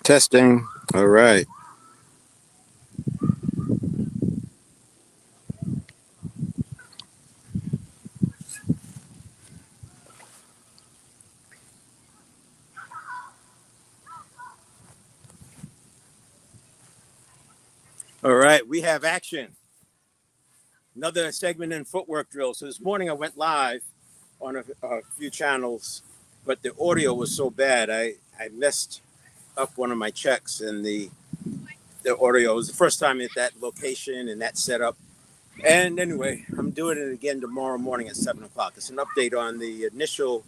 Testing. All right. All right. We have action. Another segment in footwork drill. So this morning I went live on a few channels, but the audio was so bad. I messed up one of my checks and the audio. It was the first time at that location and that setup. And anyway, I'm doing it again tomorrow morning at 7 o'clock. It's an update on the initial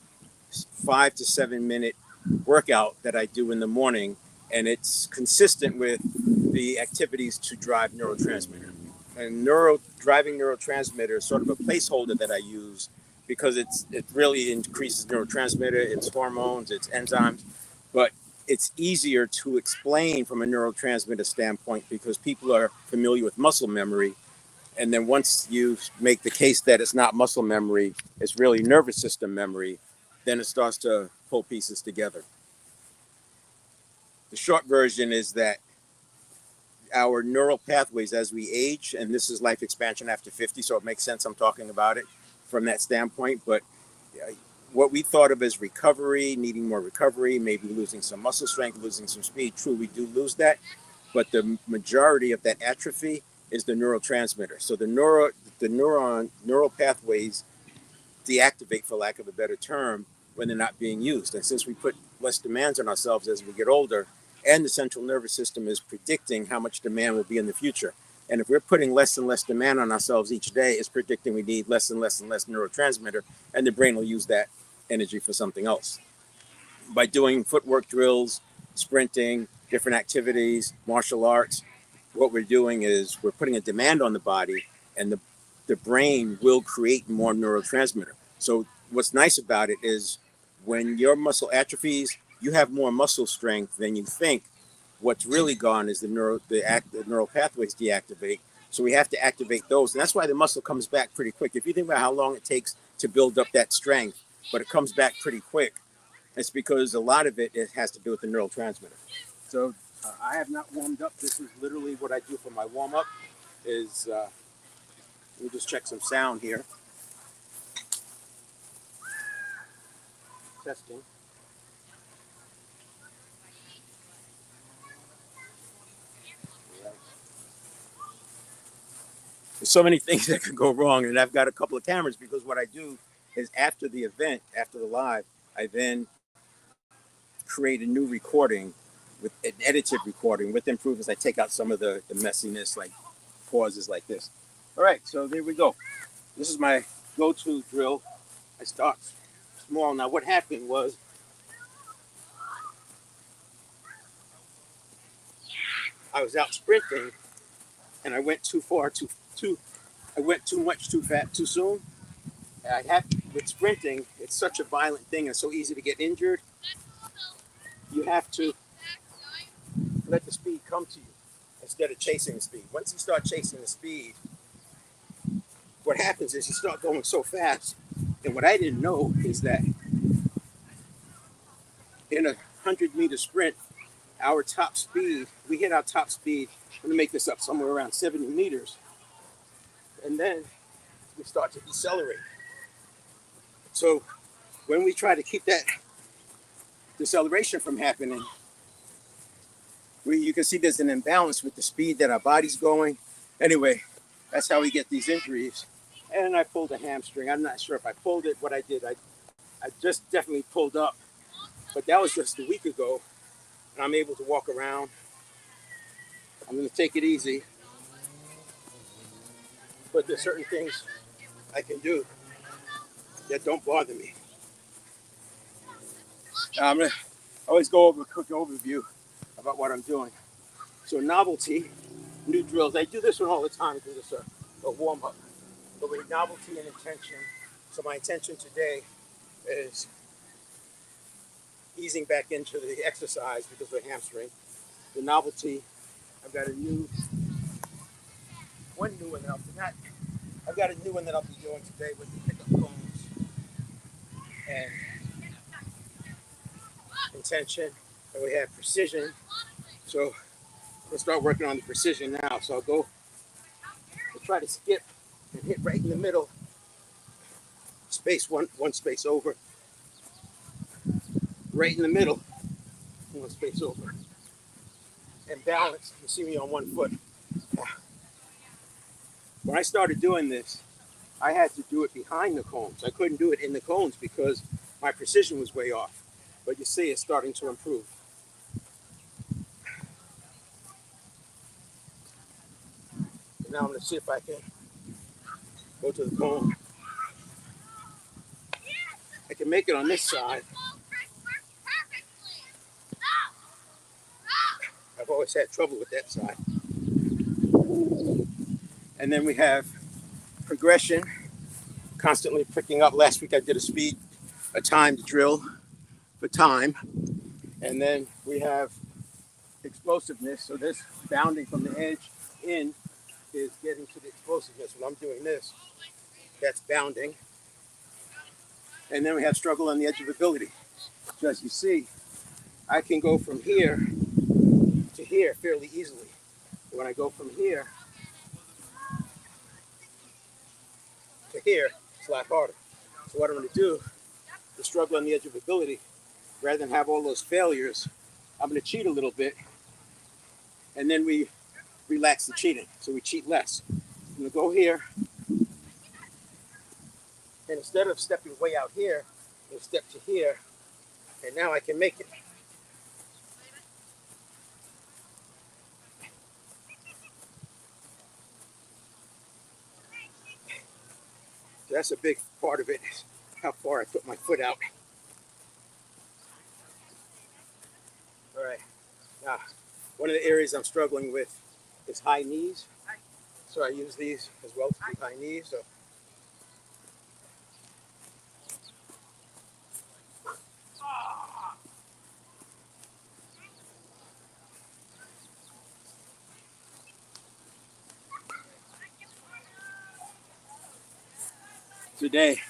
5 to 7 minute workout that I do in the morning, and it's consistent with the activities to drive neurotransmitter. And driving neurotransmitter is sort of a placeholder that I use because it really increases neurotransmitter, its hormones, its enzymes, but it's easier to explain from a neurotransmitter standpoint because people are familiar with muscle memory. And then once you make the case that it's not muscle memory, it's really nervous system memory, then it starts to pull pieces together. The short version is that our neural pathways as we age, and this is life expansion after 50, so it makes sense I'm talking about it from that standpoint. But what we thought of as recovery, needing more recovery, maybe losing some muscle strength, losing some speed, true, we do lose that. But the majority of that atrophy is the neurotransmitter. So the neural pathways deactivate, for lack of a better term, when they're not being used. And since we put less demands on ourselves as we get older, and the central nervous system is predicting how much demand will be in the future. And if we're putting less and less demand on ourselves each day, it's predicting we need less and less and less neurotransmitter, and the brain will use that energy for something else. By doing footwork drills, sprinting, different activities, martial arts, what we're doing is we're putting a demand on the body, and the brain will create more neurotransmitter. So what's nice about it is when your muscle atrophies, you have more muscle strength than you think. What's really gone is the neural pathways deactivate. So we have to activate those. And that's why the muscle comes back pretty quick. If you think about how long it takes to build up that strength, but it comes back pretty quick, it's because a lot of it has to do with the neural transmitter. So I have not warmed up. This is literally what I do for my warm up is, let me just check some sound here. Testing. There's so many things that could go wrong, and I've got a couple of cameras because what I do is after the event, after the live, I then create a new recording with an edited recording with improvements. I take out some of the messiness, like pauses like this. All right, so there we go. This is my go-to drill. I start small. Now what happened was I was out sprinting and I went too far, I went too much too fast too soon. I have with sprinting, it's such a violent thing and so easy to get injured. You have to let the speed come to you instead of chasing the speed. Once you start chasing the speed, what happens is you start going so fast. And what I didn't know is that in a 100-meter sprint, our top speed, we hit our top speed, I'm gonna make this up, somewhere around 70 meters. And then we start to decelerate. So when we try to keep that deceleration from happening, you can see there's an imbalance with the speed that our body's going. Anyway, that's how we get these injuries. And I pulled a hamstring. I'm not sure if I pulled it, what I did. I just definitely pulled up, but that was just a week ago. And I'm able to walk around. I'm gonna take it easy, but there's certain things I can do that don't bother me. I'm gonna always go over a quick overview about what I'm doing. So novelty, new drills. I do this one all the time because it's a warm up. But with novelty and intention. So my intention today is easing back into the exercise because of the hamstring. The novelty, I've got one new one that I've got a new one that I'll be doing today with the pickup cones and intention. And we have precision So we'll start working on the precision now. So I'll try to skip and hit right in the middle, space one space over, right in the middle, one space over, and balance. You see me on one foot. When I started doing this, I had to do it behind the cones. I couldn't do it in the cones because my precision was way off. But you see it's starting to improve. And now I'm going to see if I can go to the cone. I can make it on this side. I've always had trouble with that side. And then we have progression, constantly picking up. Last week I did a timed drill for time. And then we have explosiveness. So this bounding from the edge in is getting to the explosiveness. When I'm doing this, that's bounding. And then we have struggle on the edge of ability. So as you see, I can go from here to here fairly easily. When I go from here to here, it's a lot harder. So what I'm going to do, the struggle on the edge of ability, rather than have all those failures, I'm going to cheat a little bit, and then we relax the cheating. So we cheat less. I'm going to go here, and instead of stepping way out here, I'm going to step to here, and now I can make it. So that's a big part of it, is how far I put my foot out. All right, now one of the areas I'm struggling with is high knees. So I use these as well to do high knees. So today,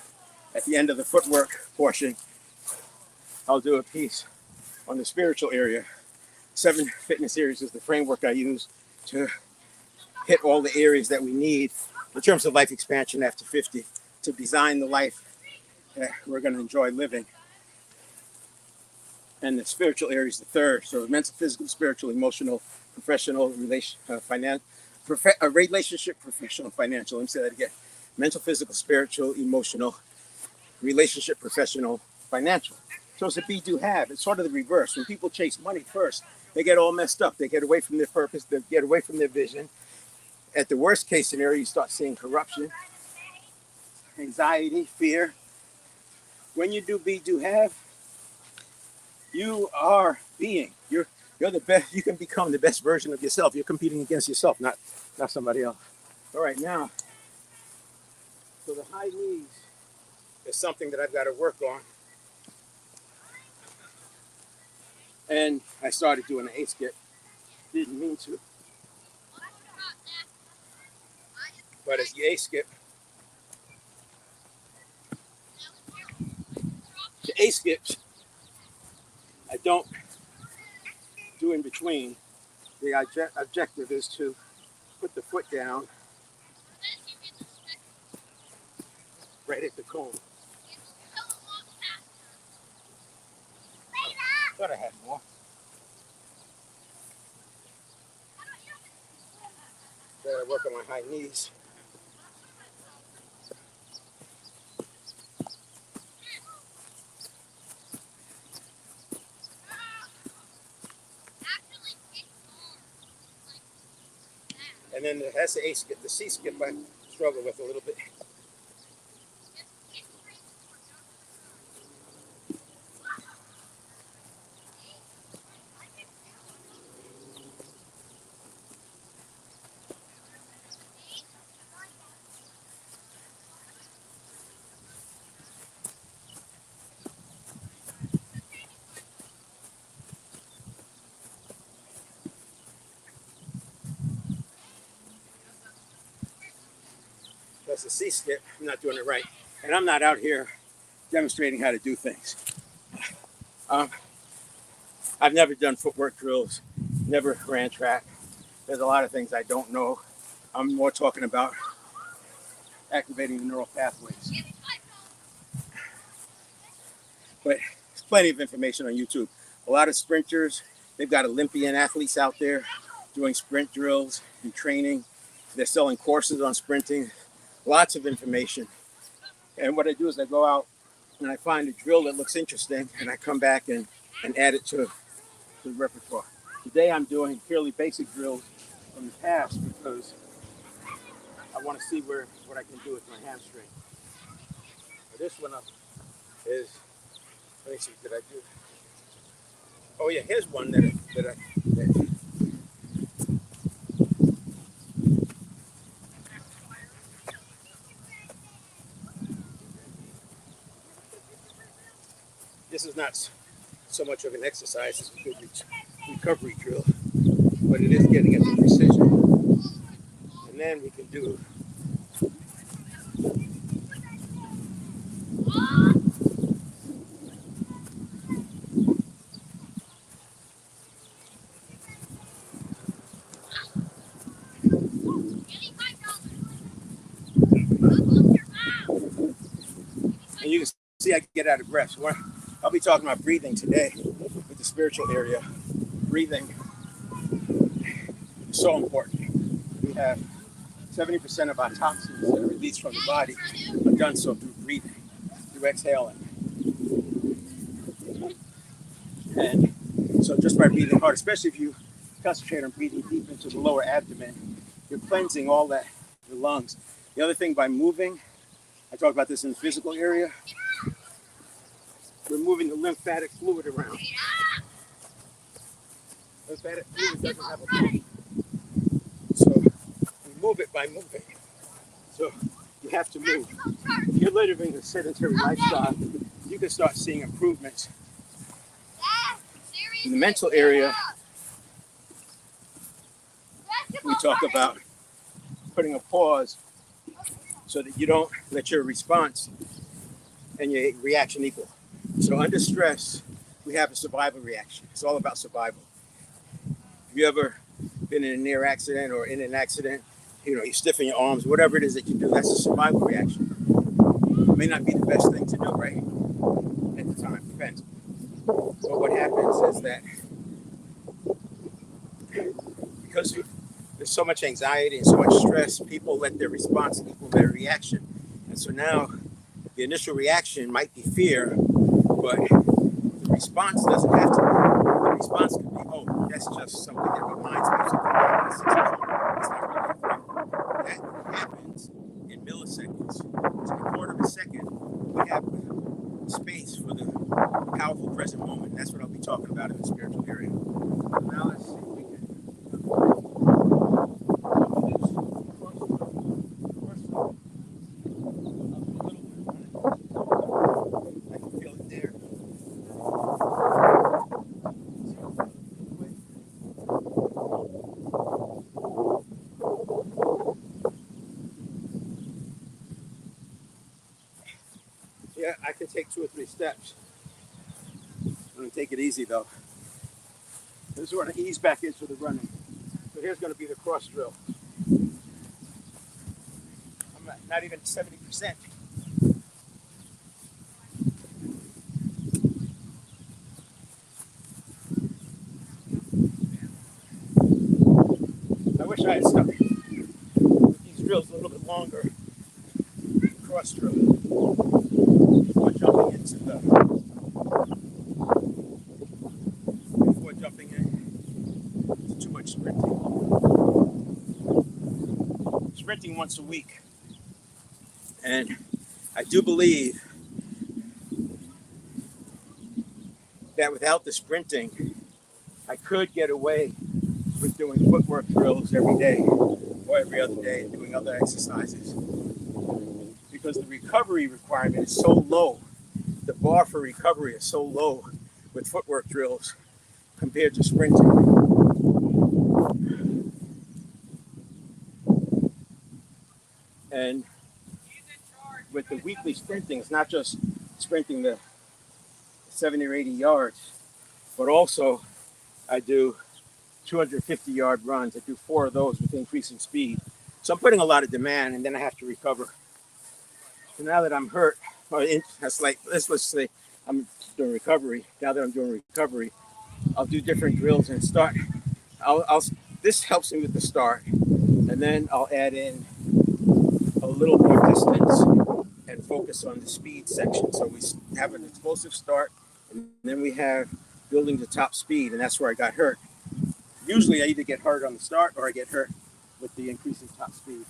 at the end of the footwork portion, I'll do a piece on the spiritual area. 7 fitness areas is the framework I use to hit all the areas that we need in terms of life expansion after 50 to design the life that we're going to enjoy living. And the spiritual area is the third. So mental, physical, spiritual, emotional, professional, relationship, professional, financial. Let me say that again. Mental, physical, spiritual, emotional, relationship, professional, financial. So it's a be, do, have. It's sort of the reverse. When people chase money first, they get all messed up. They get away from their purpose. They get away from their vision. At the worst case scenario, you start seeing corruption, anxiety, fear. When you do be, do, have, you are being. You're the best. You can become the best version of yourself. You're competing against yourself, not somebody else. All right, now, so the high knees is something that I've got to work on. And I started doing an A-skip. Didn't mean to. But as the A-skip, the A-skips, I don't do in between. The objective is to put the foot down right at the cone. Thought I had more. Gotta work on my high knees. And then that's the A skip. The C skip I struggle with a little bit. That's the C skip. I'm not doing it right. And I'm not out here demonstrating how to do things. I've never done footwork drills never ran track. There's a lot of things I don't know. I'm more talking about activating the neural pathways. But there's plenty of information on YouTube. A lot of sprinters, they've got Olympian athletes out there doing sprint drills and training. They're selling courses on sprinting, lots of information. And what I do is I go out and I find a drill that looks interesting and I come back and add it to the repertoire. Today I'm doing fairly basic drills from the past because I want to see what I can do with my hamstring. This one up is, let me see, did I do? Oh yeah, here's one that this is not so much of an exercise, it's a good recovery drill, but it is getting at the precision. And then we can do and you can see I get out of breath. So I'll be talking about breathing today with the spiritual area. Breathing is so important. We have 70% of our toxins that are released from the body are done so through breathing, through exhaling. And so just by breathing hard, especially if you concentrate on breathing deep into the lower abdomen, you're cleansing all that, the lungs. The other thing, by moving, I talk about this in the physical area, we're moving the lymphatic fluid around. Lymphatic fluid doesn't have a pump. So we move it by moving. So you have to move. If you're living a sedentary lifestyle, you can start seeing improvements. In the mental area, we talk about putting a pause so that you don't let your response and your reaction equal. So under stress, we have a survival reaction. It's all about survival. Have you ever been in a near accident or in an accident? You know, you stiffen your arms, whatever it is that you do, that's a survival reaction. It may not be the best thing to do, right? At the time, depends. So what happens is that because there's so much anxiety and so much stress, people let their response equal their reaction. And so now the initial reaction might be fear, but the response doesn't have to be. The response could be, oh, that's just something that reminds me of something. It's not really a threat. That happens in milliseconds. So in a quarter of a second, we have space for the powerful present moment. That's what I'll be talking about in the spiritual area. Now let's see if we can. I can feel it there. Yeah, I can take 2 or 3 steps. I'm going to take it easy though. This is where I ease back into the running. So here's going to be the cross drill. I'm not even 70%. I wish I had stuck with these drills a little bit longer. Cross drill. Before jumping into too much sprinting. Sprinting once a week. And I do believe that without the sprinting, I could get away with doing footwork drills every day or every other day and doing other exercises. Because the recovery requirement is so low, the bar for recovery is so low with footwork drills compared to sprinting. And with the weekly sprinting, it's not just sprinting the 70 or 80 yards, but also I do 250-yard runs. I do 4 of those with increasing speed. So I'm putting a lot of demand, and then I have to recover. So now that I'm hurt, or that's like, let's say I'm doing recovery. Now that I'm doing recovery, I'll do different drills and start. This helps me with the start, and then I'll add in a little more distance and focus on the speed section. So we have an explosive start, and then we have building to top speed, and that's where I got hurt. Usually I either get hurt on the start or I get hurt with the increasing top speed.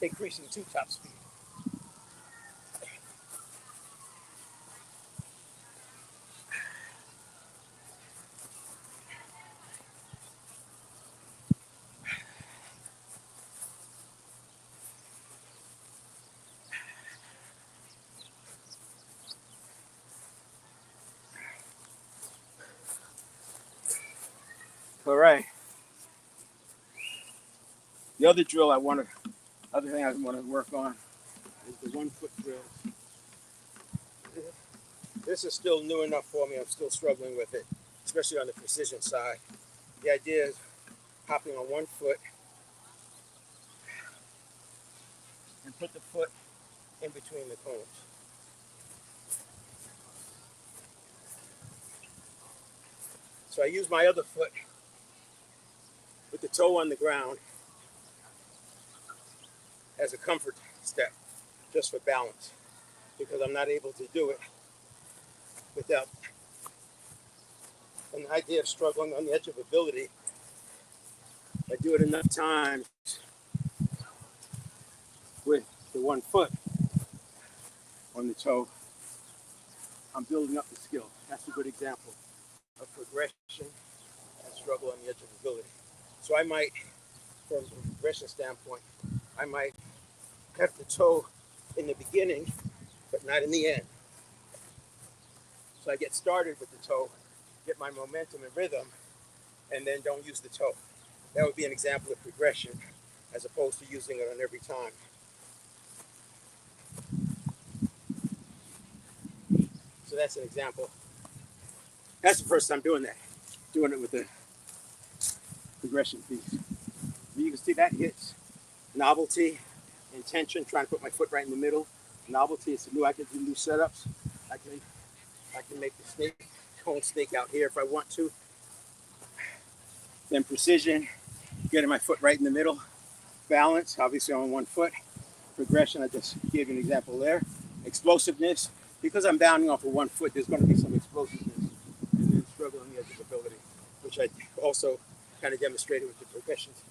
Increasing to top speed. All right. The other thing I want to work on is the 1 foot drill. This is still new enough for me. I'm still struggling with it, especially on the precision side. The idea is hopping on 1 foot and put the foot in between the cones. So I use my other foot with the toe on the ground as a comfort step, just for balance, because I'm not able to do it without an idea of struggling on the edge of ability. If I do it enough times with the 1 foot on the toe, I'm building up the skill. That's a good example of progression and struggle on the edge of ability. So I might, from a progression standpoint, I might have the toe in the beginning, but not in the end. So I get started with the toe, get my momentum and rhythm, and then don't use the toe. That would be an example of progression as opposed to using it on every time. So that's an example. That's the first time doing that, doing it with the progression piece. You can see that hits novelty, intention, trying to put my foot right in the middle. Novelty is new. I can do new setups. I can make the snake, cone snake out here if I want to. Then precision, getting my foot right in the middle. Balance, obviously on 1 foot. Progression, I just gave you an example there. Explosiveness, because I'm bounding off of 1 foot, there's going to be some explosiveness. And then struggle on the edge of ability, which I also kind of demonstrated with the progressions.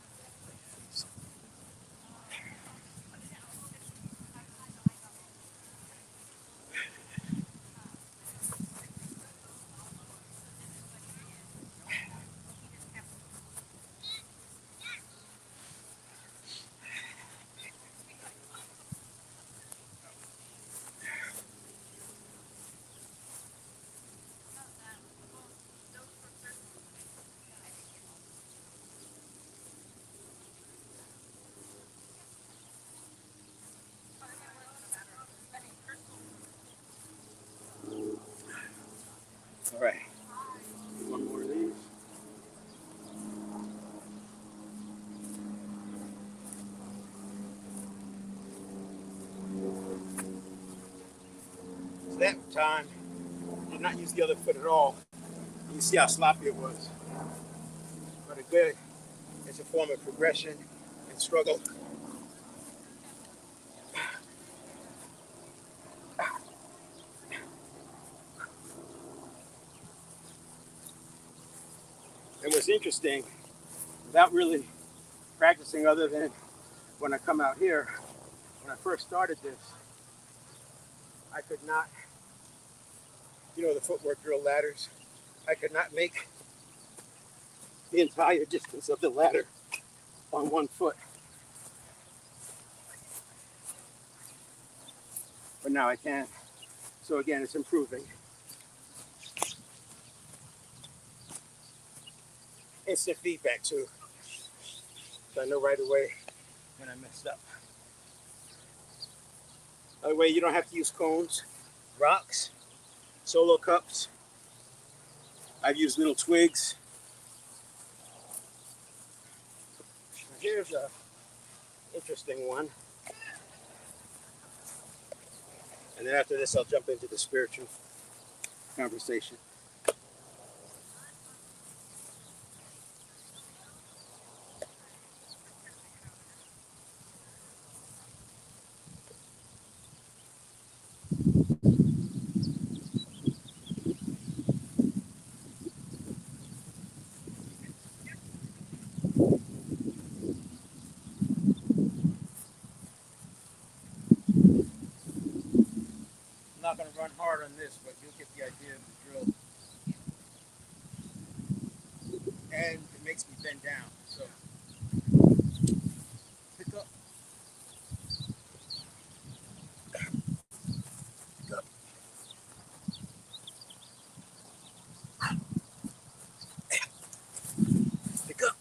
All right, 1 more of these. So that time, did not use the other foot at all. You see how sloppy it was. But again, it's a form of progression and struggle. And what's interesting, without really practicing other than when I come out here, when I first started this, I could not, the footwork drill ladders, I could not make the entire distance of the ladder on 1 foot. But now I can. So again, it's improving. Instant feedback too. So I know right away when I messed up. By the way, you don't have to use cones, rocks, solo cups, I've used little twigs. Here's a interesting one. And then after this, I'll jump into the spiritual conversation. I'm not going to run hard on this, but you'll get the idea of the drill. And it makes me bend down. So pick up. Pick up. Pick up.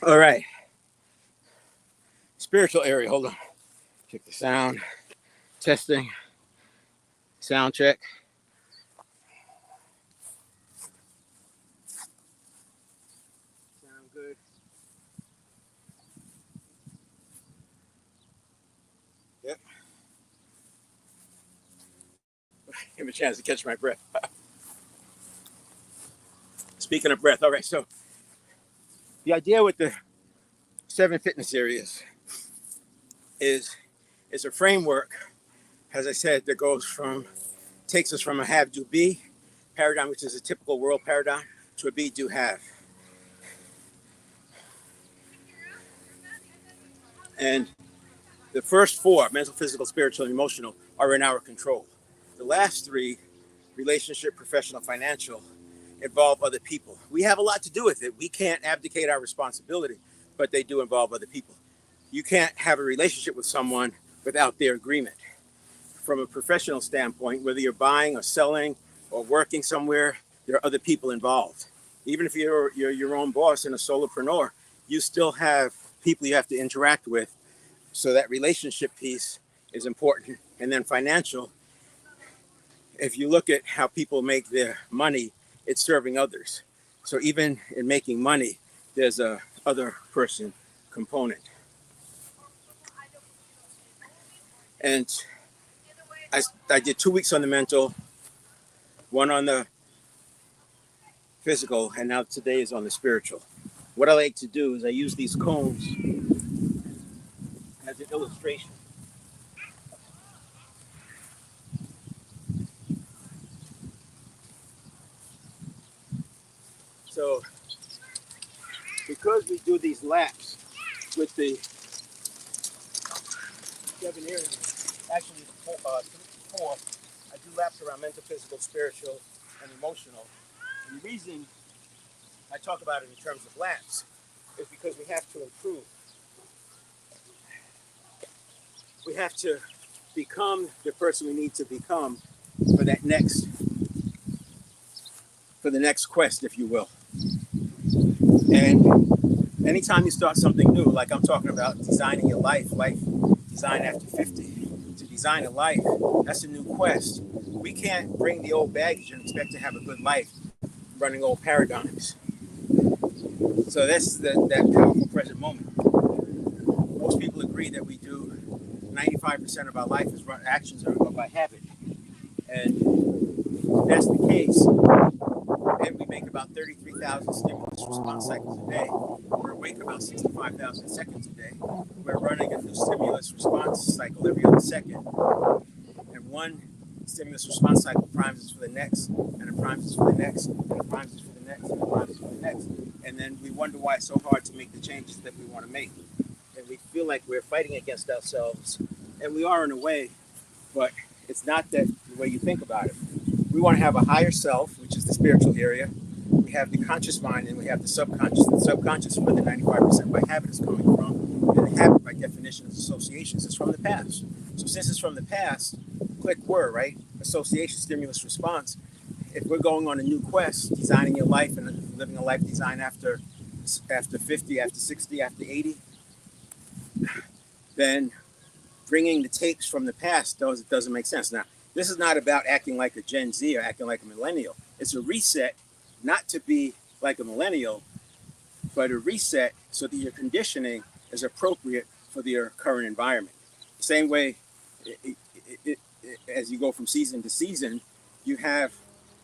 All right. Spiritual area. Hold on. Check the sound. Testing. Sound check. Sound good. Yep. Give me a chance to catch my breath. Speaking of breath, all right. So the idea with the 7 fitness areas is a framework, as I said, that takes us from a have do be paradigm, which is a typical world paradigm, to a be do have. And the first 4, mental, physical, spiritual, and emotional, are in our control. The last 3, relationship, professional, financial, involve other people. We have a lot to do with it. We can't abdicate our responsibility, but they do involve other people. You can't have a relationship with someone without their agreement. From a professional standpoint, whether you're buying or selling or working somewhere, there are other people involved. Even if you're your own boss and a solopreneur, you still have people you have to interact with. So that relationship piece is important. And then financial, if you look at how people make their money, it's serving others. So even in making money, there's a other person component. And I did 2 weeks on the mental, 1 on the physical, and now today is on the spiritual. What I like to do is I use these cones as an illustration. So because we do these laps with the 7 areas, actually 4, I do laps around mental, physical, spiritual, and emotional. And the reason I talk about it in terms of laps is because we have to improve. We have to become the person we need to become for that for the next quest, if you will. And anytime you start something new, like I'm talking about designing your life design after 50, to design a life, that's a new quest. We can't bring the old baggage and expect to have a good life running old paradigms. So that's that powerful present moment. Most people agree that we do 95% of our life is actions are by habit. And if that's the case, and we make about 33,000 stimulus response cycles a day. We're awake about 65,000 seconds a day. We're running a new stimulus response cycle every other second. And one stimulus response cycle primes us for the next, and it primes us for the next, and it primes us for the next, and it primes us for the next. And then we wonder why it's so hard to make the changes that we want to make. And we feel like we're fighting against ourselves. And we are in a way, but it's not that the way you think about it. We want to have a higher self, which is the spiritual area. We have the conscious mind, and we have the subconscious. The subconscious is where the 95% by habit is coming from. And the habit, by definition, is associations. It's from the past. So since it's from the past, click word, right? Association, stimulus, response. If we're going on a new quest, designing your life and living a life designed after 50, after 60, after 80, then bringing the tapes from the past doesn't make sense. Now, this is not about acting like a Gen Z or acting like a millennial. It's a reset, not to be like a millennial, but a reset so that your conditioning is appropriate for your current environment. The same way, as you go from season to season, you have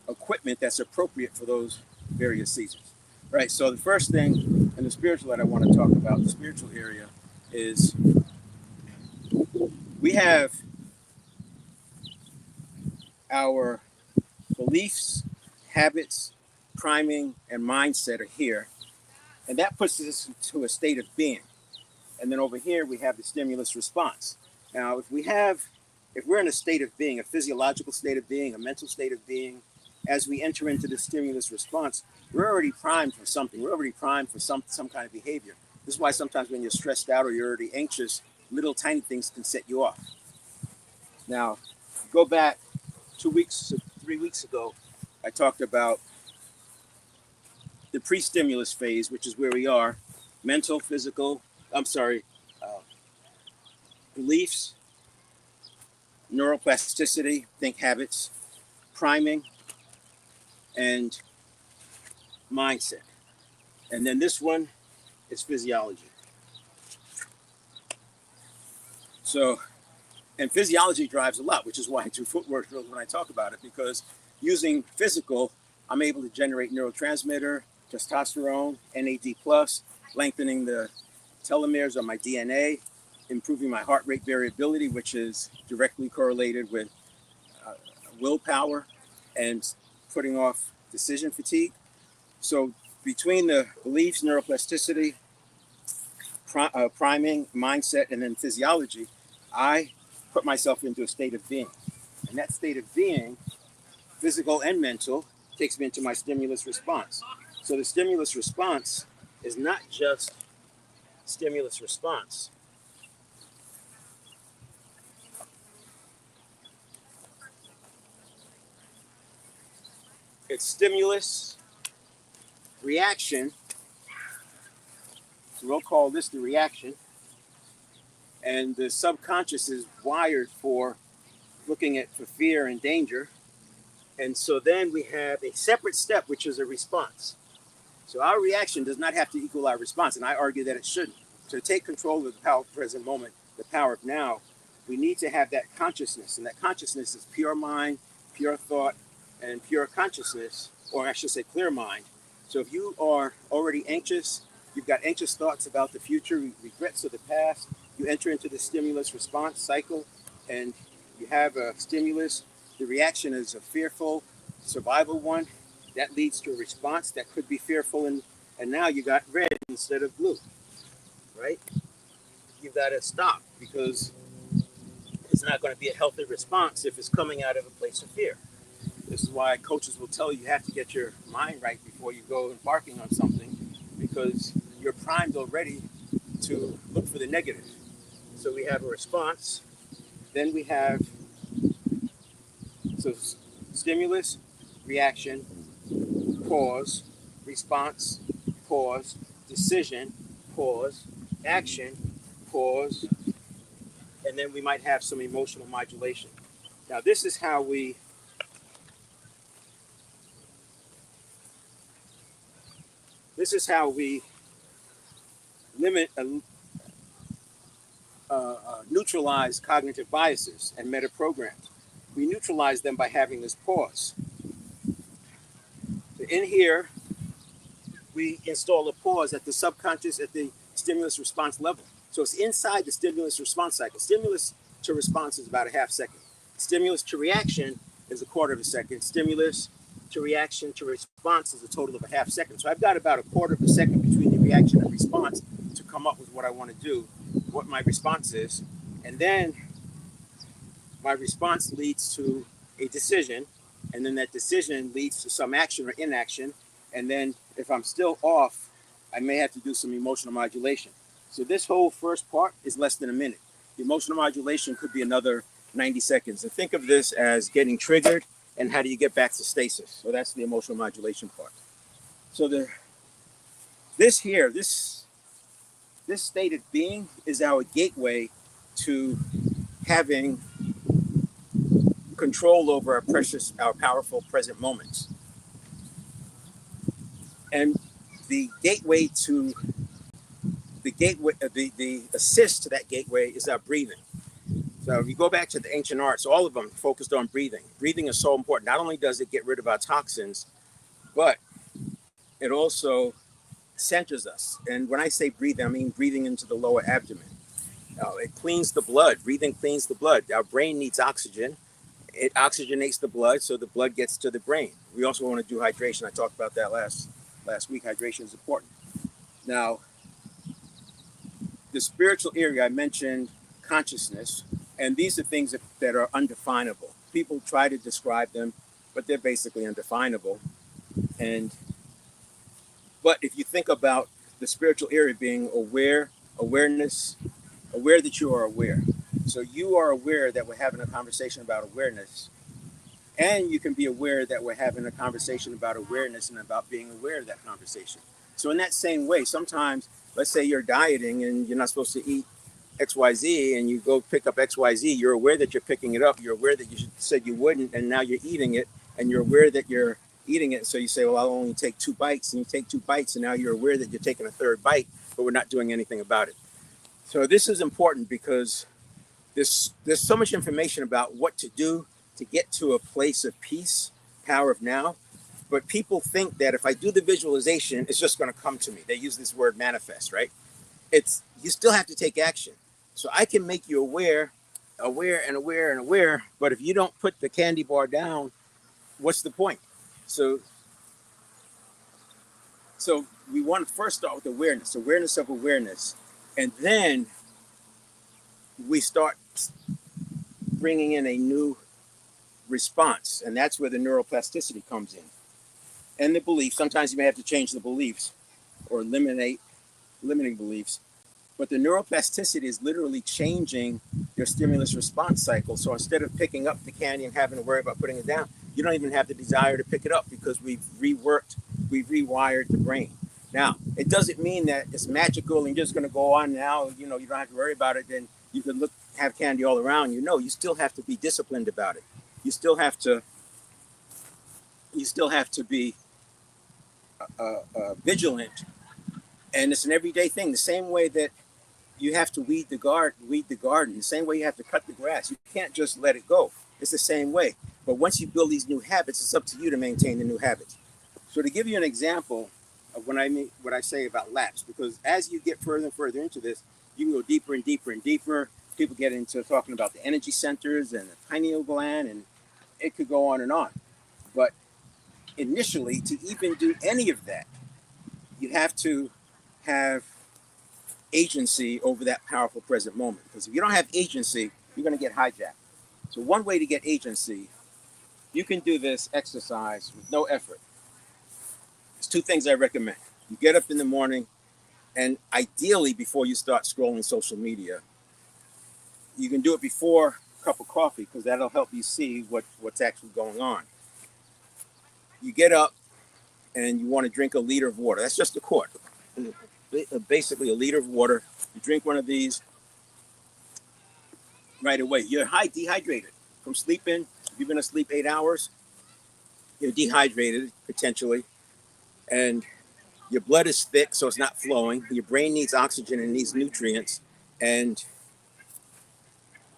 equipment that's appropriate for those various seasons, right? So the first thing in the spiritual that I want to talk about, the spiritual area, is we have our beliefs, habits, priming, and mindset are here. And that puts us into a state of being. And then over here, we have the stimulus response. Now, if we're in a state of being, a physiological state of being, a mental state of being, as we enter into the stimulus response, we're already primed for something. We're already primed for some kind of behavior. This is why sometimes when you're stressed out or you're already anxious, little tiny things can set you off. Now, go back 3 weeks ago, I talked about the pre-stimulus phase, which is where we are, mental, physical, beliefs, neuroplasticity, think habits, priming, and mindset. And then this one is physiology. So, and physiology drives a lot, which is why I do footwork drills when I talk about it, because using physical, I'm able to generate neurotransmitter, testosterone, NAD+, lengthening the telomeres of my DNA, improving my heart rate variability, which is directly correlated with willpower and putting off decision fatigue. So between the beliefs, neuroplasticity, priming, mindset, and then physiology, I put myself into a state of being. And that state of being, physical and mental, takes me into my stimulus response. So the stimulus response is not just stimulus response. It's stimulus, reaction. So we'll call this the reaction. And the subconscious is wired for looking at for fear and danger. And so then we have a separate step, which is a response. So our reaction does not have to equal our response, and I argue that it shouldn't. To take control of the power of the present moment, the power of now, we need to have that consciousness, and that consciousness is pure mind, pure thought, and pure consciousness, or I should say clear mind. So if you are already anxious, you've got anxious thoughts about the future, regrets of the past, you enter into the stimulus response cycle, and you have a stimulus. The reaction is a fearful survival one. That leads to a response that could be fearful, and now you got red instead of blue, right? You've got to stop because it's not going to be a healthy response if it's coming out of a place of fear. This is why coaches will tell you have to get your mind right before you go embarking on something, because you're primed already to look for the negative. So we have a response, then we have stimulus, reaction, pause, response, pause, decision, pause, action, pause, and then we might have some emotional modulation. Now this is how we limit neutralize cognitive biases and meta programs. We neutralize them by having this pause. So in here, we install a pause at the subconscious, at the stimulus response level. So it's inside the stimulus response cycle. Stimulus to response is about a half second. Stimulus to reaction is a quarter of a second. Stimulus to reaction to response is a total of a half second. So I've got about a quarter of a second between the reaction and response to come up with what I want to do, what my response is. And then my response leads to a decision, and then that decision leads to some action or inaction. And then if I'm still off, I may have to do some emotional modulation. So this whole first part is less than a minute. The emotional modulation could be another 90 seconds. And think of this as getting triggered and how do you get back to stasis. So that's the emotional modulation part. So this state of being is our gateway to having control over our powerful present moments. And the assist to that gateway is our breathing. So if you go back to the ancient arts, all of them focused on breathing. Breathing is so important. Not only does it get rid of our toxins, but it also centers us. And when I say breathing, I mean breathing into the lower abdomen. It cleans the blood. Breathing cleans the blood. Our brain needs oxygen. It oxygenates the blood, so the blood gets to the brain. We also want to do hydration. I talked about that last week. Hydration is important. Now, the spiritual area, I mentioned consciousness, and these are things that are undefinable. People try to describe them, but they're basically undefinable. But if you think about the spiritual area being aware that you are aware. So you are aware that we're having a conversation about awareness, and you can be aware that we're having a conversation about awareness and about being aware of that conversation. So in that same way, sometimes, let's say you're dieting and you're not supposed to eat XYZ, and you go pick up XYZ, you're aware that you're picking it up, you're aware that you said you wouldn't, and now you're eating it, and you're aware that you're eating it. So you say, well, I'll only take 2 bites, and you take 2 bites, and now you're aware that you're taking a 3rd bite, but we're not doing anything about it. So this is important because there's so much information about what to do to get to a place of peace, power of now. But people think that if I do the visualization, it's just going to come to me. They use this word manifest, right? You still have to take action. So I can make you aware, but if you don't put the candy bar down, what's the point? So we want to first start with awareness of awareness. And then we start bringing in a new response. And that's where the neuroplasticity comes in. And the beliefs. Sometimes you may have to change the beliefs or limiting beliefs. But the neuroplasticity is literally changing your stimulus response cycle. So instead of picking up the candy and having to worry about putting it down, you don't even have the desire to pick it up because we've rewired the brain. Now, it doesn't mean that it's magical and you're just going to go on now, you don't have to worry about it. Then you can have candy all around you. No, you still have to be disciplined about it. You still have to be vigilant. And it's an everyday thing. The same way that you have to weed the garden, the same way you have to cut the grass. You can't just let it go. It's the same way. But once you build these new habits, it's up to you to maintain the new habits. So to give you an example of what I say about laps, because as you get further and further into this, you can go deeper and deeper and deeper. People get into talking about the energy centers and the pineal gland, and it could go on and on. But initially, to even do any of that, you have to have agency over that powerful present moment. Because if you don't have agency, you're going to get hijacked. So one way to get agency, you can do this exercise with no effort. There's 2 things I recommend. You get up in the morning, and ideally before you start scrolling social media. You can do it before a cup of coffee because that'll help you see what's actually going on. You get up and you want to drink a liter of water. That's just a quart. Basically a liter of water. You drink one of these right away. You're dehydrated from sleeping. If you've been asleep 8 hours, you're dehydrated potentially. And your blood is thick, so it's not flowing. Your brain needs oxygen and needs nutrients. And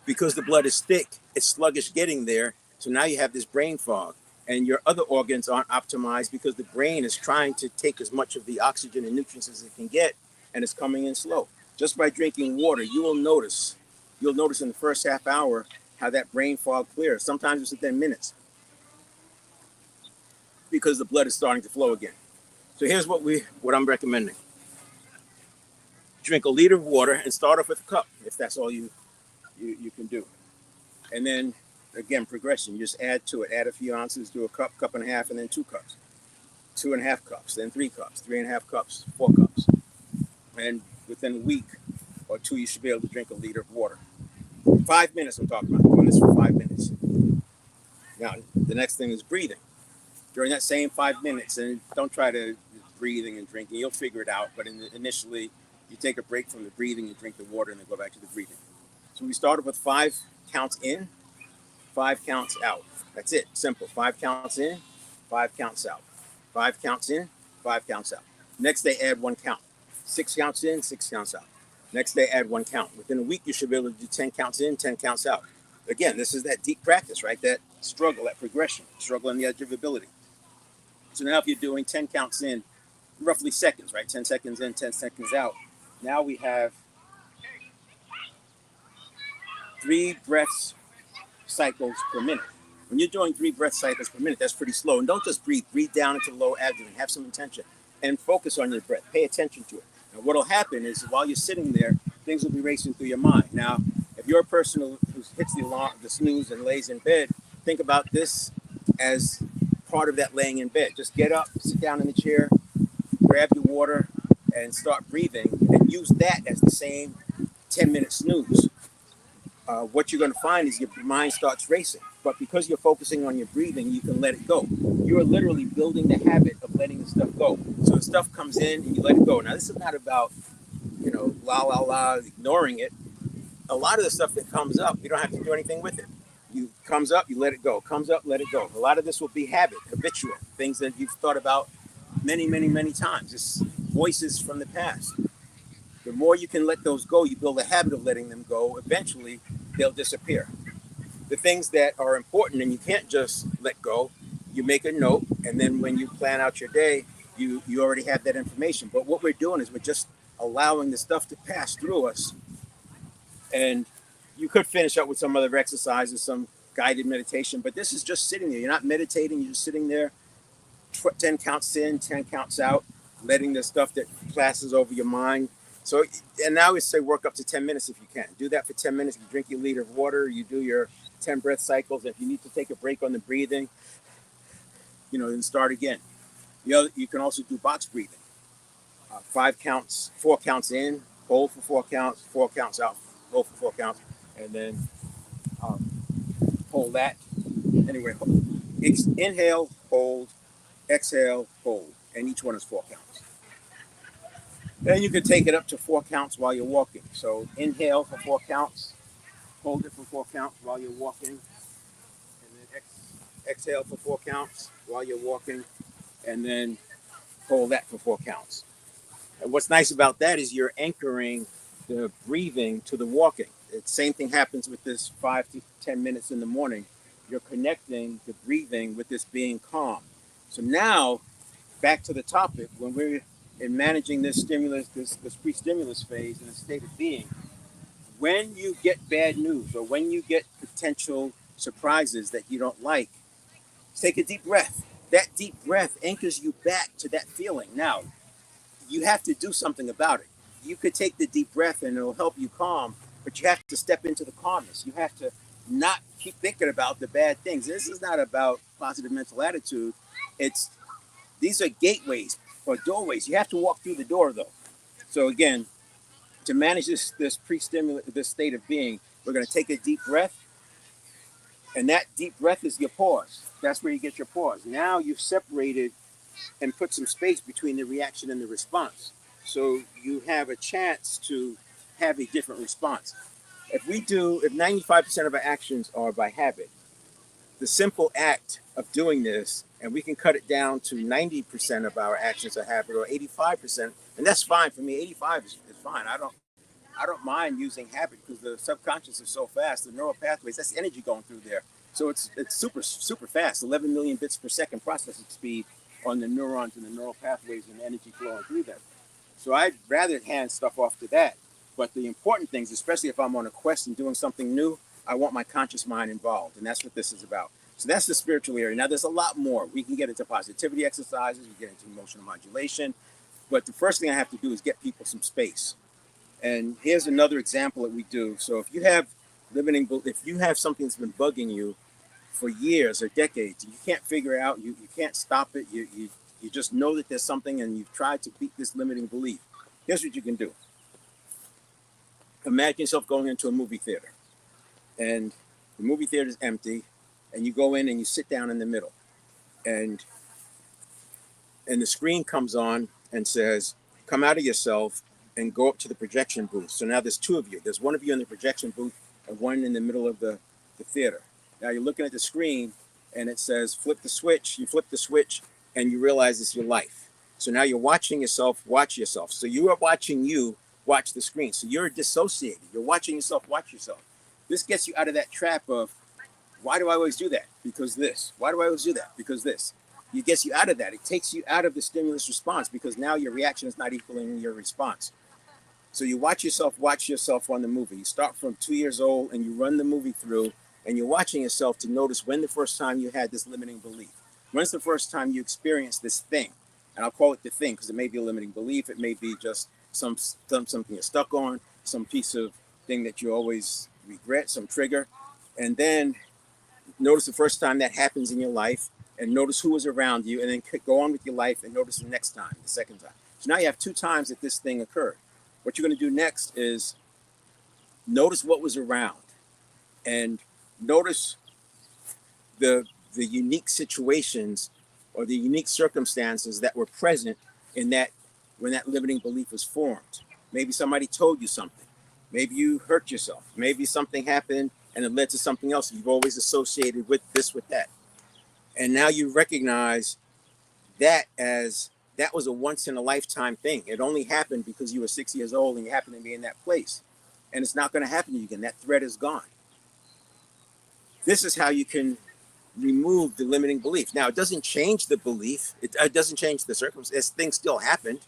Because the blood is thick, it's sluggish getting there. So now you have this brain fog, and your other organs aren't optimized because the brain is trying to take as much of the oxygen and nutrients as it can get, and it's coming in slow. Just by drinking water, you'll notice in the first half hour how that brain fog clears. Sometimes it's within minutes because the blood is starting to flow again. So here's what I'm recommending. Drink a liter of water and start off with a cup if that's all you can do. And then again, progression, you just add to it, add a few ounces, do a cup, cup and a half, and then 2 cups, 2.5 cups, then 3 cups, 3.5 cups, 4 cups. And within a week or 2, you should be able to drink a liter of water. 5 minutes I'm talking about, doing this for 5 minutes. Now, the next thing is breathing. During that same 5 minutes, and don't try to breathing and drinking, you'll figure it out, but initially, you take a break from the breathing, you drink the water, and then go back to the breathing. So we started with 5 counts in, 5 counts out. That's it, simple. 5 counts in, 5 counts out. 5 counts in, 5 counts out. Next day, add 1 count. 6 counts in, 6 counts out. Next day, add 1 count. Within a week, you should be able to do 10 counts in, 10 counts out. Again, this is that deep practice, right? That struggle, that progression, struggle on the edge of ability. So now if you're doing 10 counts in, roughly seconds, right? 10 seconds in, 10 seconds out. Now we have 3 breaths cycles per minute. When you're doing 3 breath cycles per minute, that's pretty slow. And don't just breathe. Breathe down into the low abdomen. Have some intention and focus on your breath. Pay attention to it. Now, what will happen is while you're sitting there, things will be racing through your mind. Now, if you're a person who hits the alarm, the snooze, and lays in bed, think about this as part of that laying in bed. Just get up, sit down in the chair, grab your water, and start breathing, and use that as the same 10-minute snooze. What you're going to find is your mind starts racing, but because you're focusing on your breathing, you can let it go. You're literally building the habit of letting the stuff go. So the stuff comes in and you let it go. Now, this is not about, ignoring it. A lot of the stuff that comes up, you don't have to do anything with it. You comes up, you let it go. Comes up, let it go. A lot of this will be habit, habitual, things that you've thought about many, many, many times. It's voices from the past. The more you can let those go, you build a habit of letting them go. Eventually, they'll disappear. The things that are important and you can't just let go, you make a note, and then when you plan out your day, you already have that information. But what we're doing is we're just allowing the stuff to pass through us. And you could finish up with some other exercises, some guided meditation, but this is just sitting there. You're not meditating, you're just sitting there, 10 counts in, 10 counts out, letting the stuff that passes over your mind. So, and now we say work up to 10 minutes if you can. Do that for 10 minutes. You drink your liter of water, you do your 10 breath cycles. If you need to take a break on the breathing, then start again. You can also do box breathing. 5 counts, 4 counts in, hold for 4 counts, 4 counts out, hold for 4 counts, and then hold that. Anyway, inhale, hold, exhale, hold, and each one is 4 counts. Then you can take it up to 4 counts while you're walking. So inhale for 4 counts, hold it for 4 counts while you're walking, and then exhale for 4 counts while you're walking, and then hold that for 4 counts. And what's nice about that is you're anchoring the breathing to the walking. The same thing happens with this 5 to 10 minutes in the morning. You're connecting the breathing with this being calm. So now, back to the topic, when we're in managing this stimulus, this pre-stimulus phase in a state of being, when you get bad news or when you get potential surprises that you don't like, take a deep breath. That deep breath anchors you back to that feeling. Now, you have to do something about it. You could take the deep breath and it'll help you calm, but you have to step into the calmness. You have to not keep thinking about the bad things. This is not about positive mental attitude. These are gateways or doorways. You have to walk through the door though. So again, to manage this pre-stimulus, this state of being, we're going to take a deep breath, and that deep breath is your pause. That's where you get your pause. Now you've separated and put some space between the reaction and the response. So you have a chance to have a different response. If 95% of our actions are by habit, the simple act of doing this, and we can cut it down to 90% of our actions are habit or 85%, and that's fine for me. 85 is fine. I don't mind using habit because the subconscious is so fast. The neural pathways, that's energy going through there. So it's super fast, 11 million bits per second processing speed on the neurons and the neural pathways and energy flowing through them. So I'd rather hand stuff off to that. But the important things, especially if I'm on a quest and doing something new, I want my conscious mind involved. And that's what this is about. So that's the spiritual area. Now, there's a lot more. We can get into positivity exercises, we get into emotional modulation. But the first thing I have to do is get people some space. And here's another example that we do. So if you have if you have something that's been bugging you for years or decades, you can't figure it out, you can't stop it, you just know that there's something and you've tried to beat this limiting belief. Here's what you can do. Imagine yourself going into a movie theater and the movie theater is empty and you go in and you sit down in the middle and the screen comes on and says, come out of yourself and go up to the projection booth. So now there's two of you. There's one of you in the projection booth and one in the middle of the theater. Now you're looking at the screen and it says, flip the switch. You flip the switch and you realize it's your life. So now you're watching yourself watch yourself. So you are watching you watch the screen. So you're dissociated. You're watching yourself watch yourself. This gets you out of that trap of, why do I always do that? Because this. Why do I always do that? Because this. It gets you out of that. It takes you out of the stimulus response because now your reaction is not equaling your response. So you watch yourself on the movie. You start from 2 years old and you run the movie through and you're watching yourself to notice when the first time you had this limiting belief. When's the first time you experienced this thing? And I'll call it the thing because it may be a limiting belief. It may be just something you're stuck on, some piece of thing that you always regret, some trigger. And then notice the first time that happens in your life and notice who is around you and then go on with your life and notice the next time, the second time. So now you have 2 times that this thing occurred. What you're going to do next is notice what was around and notice the unique situations or the unique circumstances that were present in that when that limiting belief was formed. Maybe somebody told you something. Maybe you hurt yourself. Maybe something happened and it led to something else. You've always associated with this, with that. And now you recognize that as that was a once in a lifetime thing. It only happened because you were 6 years old and you happened to be in that place. And it's not going to happen to you again. That thread is gone. This is how you can remove the limiting belief. Now, it doesn't change the belief. It doesn't change the circumstance. Things still happened.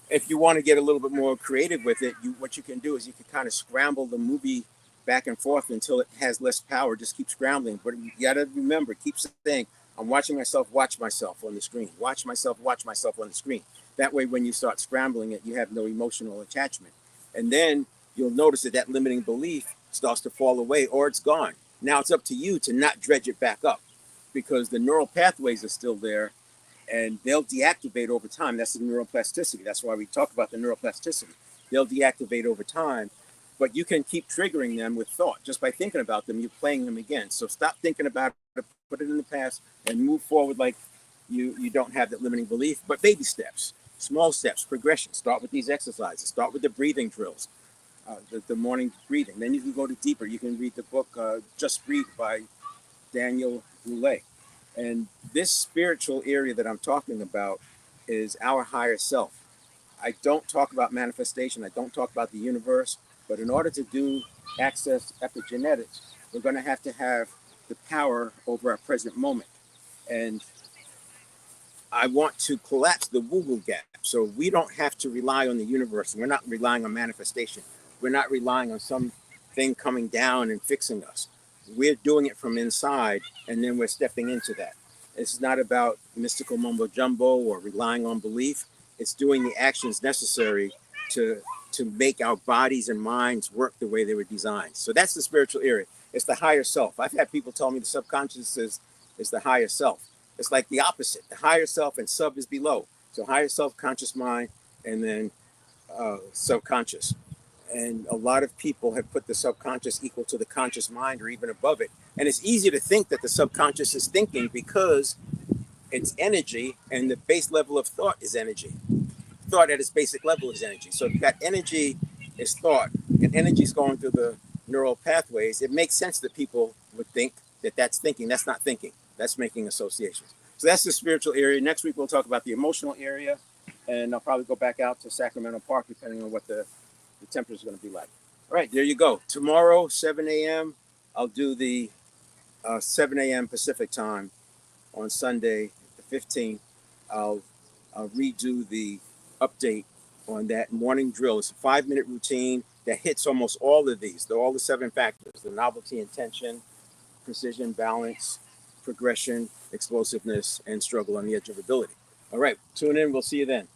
If you want to get a little bit more creative with it, what you can do is you can kind of scramble the movie back and forth until it has less power. Just keep scrambling. But you got to remember, keep saying, I'm watching myself watch myself on the screen. Watch myself on the screen. That way, when you start scrambling it, you have no emotional attachment. And then you'll notice that that limiting belief starts to fall away or it's gone. Now it's up to you to not dredge it back up because the neural pathways are still there and they'll deactivate over time. That's the neuroplasticity. That's why we talk about the neuroplasticity. They'll deactivate over time, but you can keep triggering them with thought. Just by thinking about them, you're playing them again. So stop thinking about it, put it in the past and move forward like you don't have that limiting belief, but baby steps, small steps, progression. Start with these exercises. Start with the breathing drills, the morning breathing. Then you can go to deeper. You can read the book, Just Breathe by Daniel Goulet. And this spiritual area that I'm talking about is our higher self. I don't talk about manifestation. I don't talk about the universe. But in order to access epigenetics, we're going to have the power over our present moment. And I want to collapse the woo-woo gap. So we don't have to rely on the universe. We're not relying on manifestation. We're not relying on something coming down and fixing us. We're doing it from inside, and then we're stepping into that. It's not about mystical mumbo jumbo or relying on belief. It's doing the actions necessary to make our bodies and minds work the way they were designed. So that's the spiritual area. It's the higher self. I've had people tell me the subconscious is the higher self. It's like the opposite. The higher self and sub is below. So higher self, conscious mind, and then subconscious. And a lot of people have put the subconscious equal to the conscious mind or even above it. And it's easy to think that the subconscious is thinking because it's energy and the base level of thought is energy. Thought at its basic level is energy. So if you've got energy is thought and energy is going through the neural pathways, it makes sense that people would think that that's thinking. That's not thinking. That's making associations. So that's the spiritual area. Next week, we'll talk about the emotional area. And I'll probably go back out to Sacramento Park, depending on what the the temperature is going to be like. All right, there you go. Tomorrow, 7 a.m., I'll do the 7 a.m. Pacific time. On Sunday, the 15th, I'll redo the update on that morning drill. It's a 5-minute routine that hits almost all of these. They're all the 7 factors: the novelty, intention, precision, balance, progression, explosiveness, and struggle on the edge of ability. All right, tune in. We'll see you then.